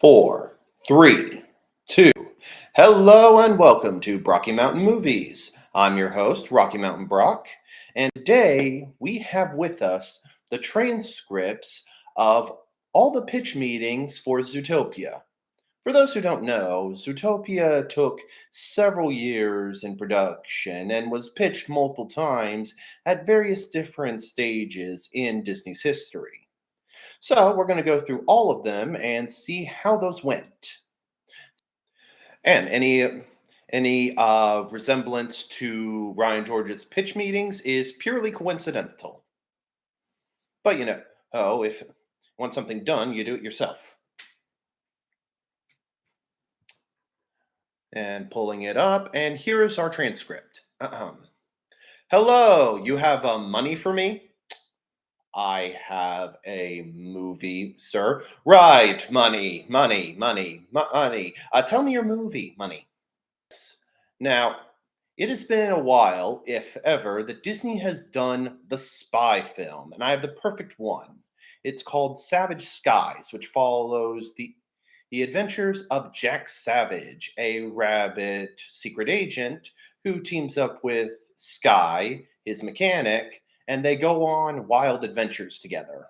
Four, three, two. Hello and welcome to Brocky Mountain Movies. I'm your host, Rocky Mountain Brock, and today we have with us the transcripts of all the pitch meetings for Zootopia. For those who don't know, Zootopia took several years in production and was pitched multiple times at various different stages in Disney's history. So we're going to go through all of them and see how those went. And any resemblance to Ryan George's pitch meetings is purely coincidental. But if you want something done, you do it yourself. And pulling it up, and here is our transcript. Hello, you have money for me? I have a movie, sir. Right, money, money, money, money. Tell me your movie, money. Now, it has been a while, if ever, that Disney has done the spy film, and I have the perfect one. It's called Savage Skies, which follows the adventures of Jack Savage, a rabbit secret agent who teams up with Sky, his mechanic, and they go on wild adventures together.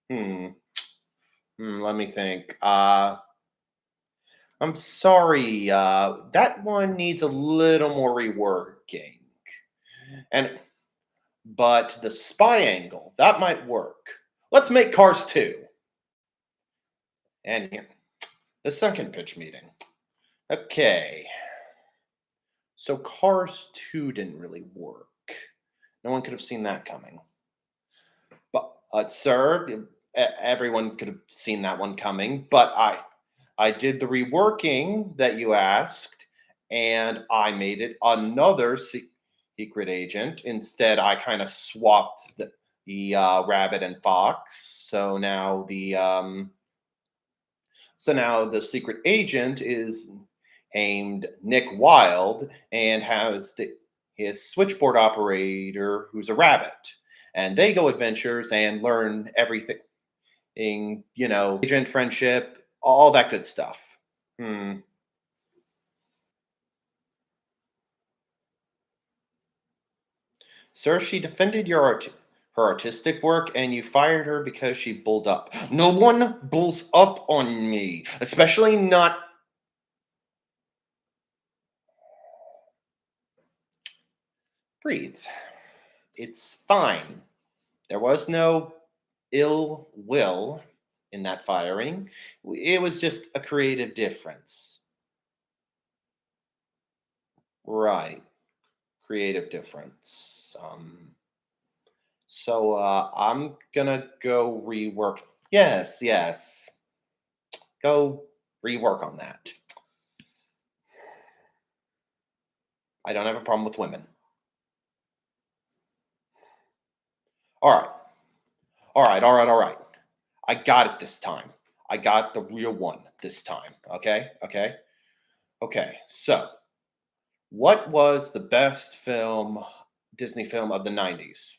Let me think. I'm sorry, that one needs a little more reworking. And but the spy angle, that might work. Let's make Cars 2. And here, the second pitch meeting. Okay. So Cars 2 didn't really work. No one could have seen that coming. But sir, everyone could have seen that one coming, but I did the reworking that you asked, and I made it another secret agent. Instead, I kind of swapped the rabbit and fox. So now the secret agent is named Nick Wilde and has his switchboard operator who's a rabbit, and they go adventures and learn everything. Agent friendship, all that good stuff. Sir, she defended her artistic work, and you fired her because she bulled up. No one bulls up on me, especially not. Breathe. It's fine. There was no ill will in that firing. It was just a creative difference. Right. Creative difference. So I'm gonna go rework. Yes, yes. Go rework on that. I don't have a problem with women. All right. All right, all right, all right. I got it this time. I got the real one this time. Okay, okay, okay. So, what was the best Disney film of the 90s?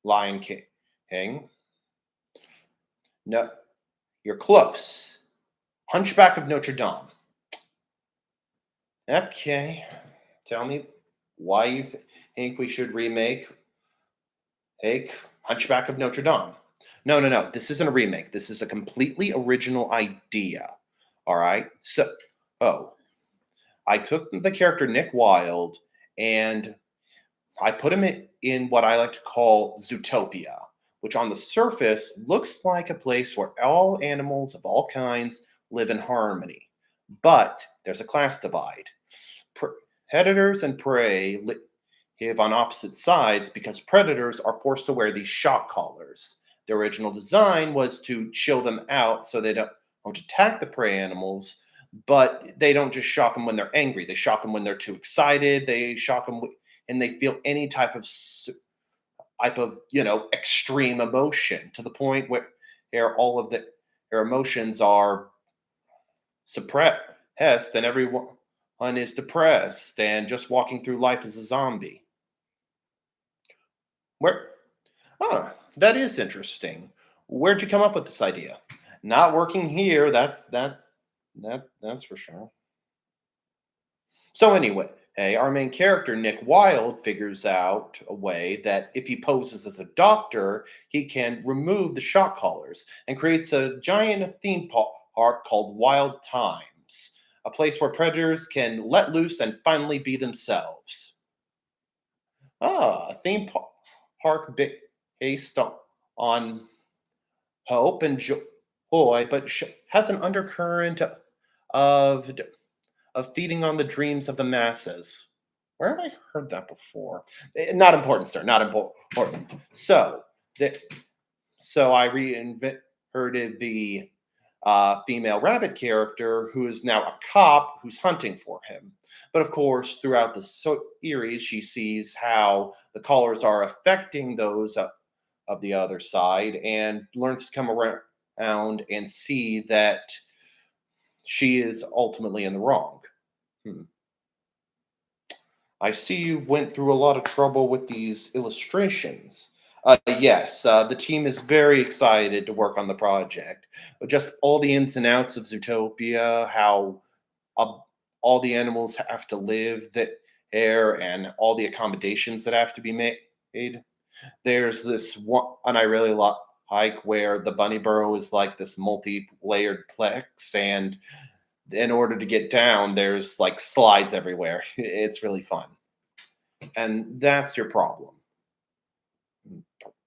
Lion King? No, you're close. Hunchback of Notre Dame. Okay, tell me why you think we should remake Hunchback of Notre Dame. No, no, no. This isn't a remake. This is a completely original idea. All right. Oh, I took the character Nick Wilde and I put him in what I like to call Zootopia, which on the surface looks like a place where all animals of all kinds live in harmony. But there's a class divide. Predators and prey live on opposite sides because predators are forced to wear these shock collars. The original design was to chill them out so they don't attack the prey animals, but they don't just shock them when they're angry. They shock them when they're too excited. They shock them and they feel any type of extreme emotion to the point where all of their emotions are suppressed and everyone is depressed and just walking through life as a zombie. Where? That is interesting. Where'd you come up with this idea? Not working here. That's for sure. So anyway, hey, our main character Nick Wilde figures out a way that if he poses as a doctor, he can remove the shock collars and creates a giant park called Wild Times, a place where predators can let loose and finally be themselves. A park based on hope and joy, but has an undercurrent of feeding on the dreams of the masses. Where have I heard that before? Not important, sir. Not important. The, so I reinverted the female rabbit character, who is now a cop who's hunting for him. But of course, throughout the series, she sees how the callers are affecting those of the other side, and learns to come around and see that she is ultimately in the wrong. Hmm. I see you went through a lot of trouble with these illustrations. Yes, the team is very excited to work on the project. But just all the ins and outs of Zootopia, how uh, all the animals have to live there, and all the accommodations that have to be made. There's this one, and I really like where the bunny burrow is like this multi-layered plex, and in order to get down, there's like slides everywhere. It's really fun. And that's your problem.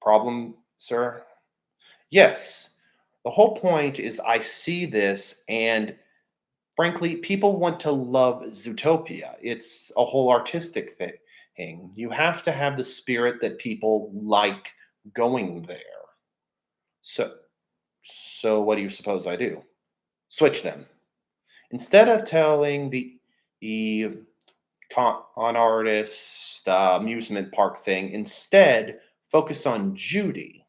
Problem, sir? Yes. The whole point is I see this, and frankly, people want to love Zootopia. It's a whole artistic thing. You have to have the spirit that people like going there. So so what do you suppose I do? Switch them. Instead of telling the con artist amusement park thing, instead focus on Judy.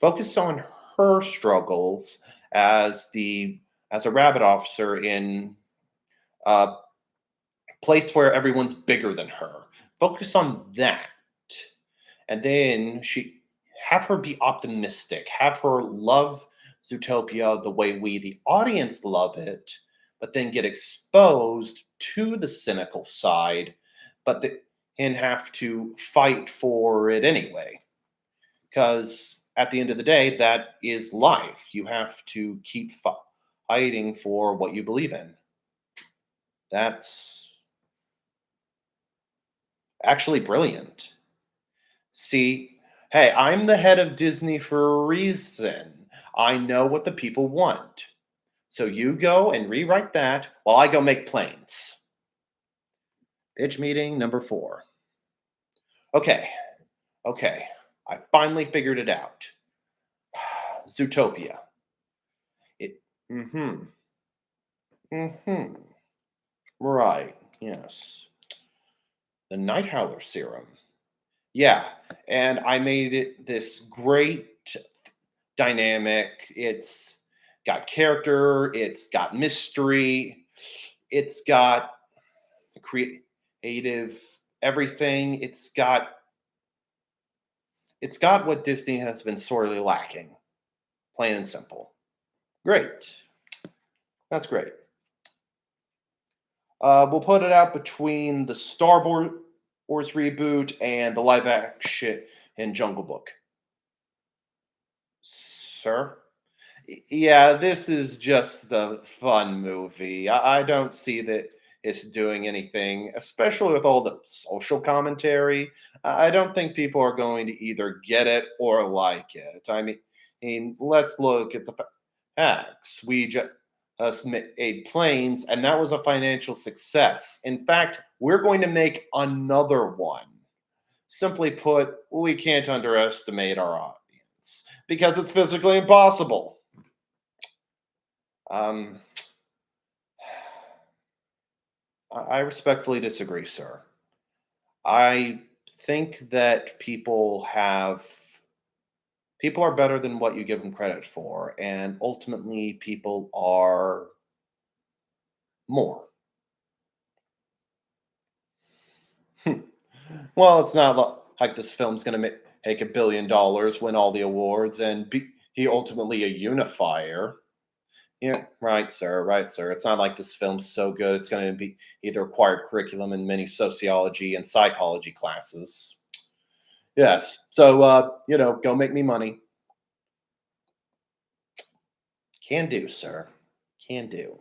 Focus on her struggles as the as a rabbit officer in a place where everyone's bigger than her. Focus on that, and then she have her be optimistic. Have her love Zootopia the way we, the audience, love it, but then get exposed to the cynical side, but and have to fight for it anyway. Because at the end of the day, that is life. You have to keep fighting for what you believe in. That's actually brilliant. See, hey, I'm the head of Disney for a reason. I know what the people want. So you go and rewrite that while I go make planes. Pitch meeting number 4. Okay, okay. I finally figured it out. Zootopia. It. Mm-hmm. Mm-hmm. Right. Yes. The Night Howler serum. Yeah, and I made it this great dynamic. It's got character, it's got mystery, it's got creative everything. It's got what Disney has been sorely lacking. Plain and simple. Great. That's great. We'll put it out between the Star Wars reboot and the live action in Jungle Book. Sir? Yeah, this is just a fun movie. I don't see that it's doing anything, especially with all the social commentary. I don't think people are going to either get it or like it. I mean, let's look at the facts. We just made planes, and that was a financial success. In fact, we're going to make another one. Simply put, we can't underestimate our audience because it's physically impossible. Um, I respectfully disagree, sir. I think that people are better than what you give them credit for, and ultimately, people are more. Well, it's not like this film's going to make $1 billion, win all the awards, and He ultimately a unifier. Yeah, right, sir. Right, sir. It's not like this film's so good. It's going to be either required curriculum in many sociology and psychology classes. Yes. So, go make me money. Can do, sir. Can do.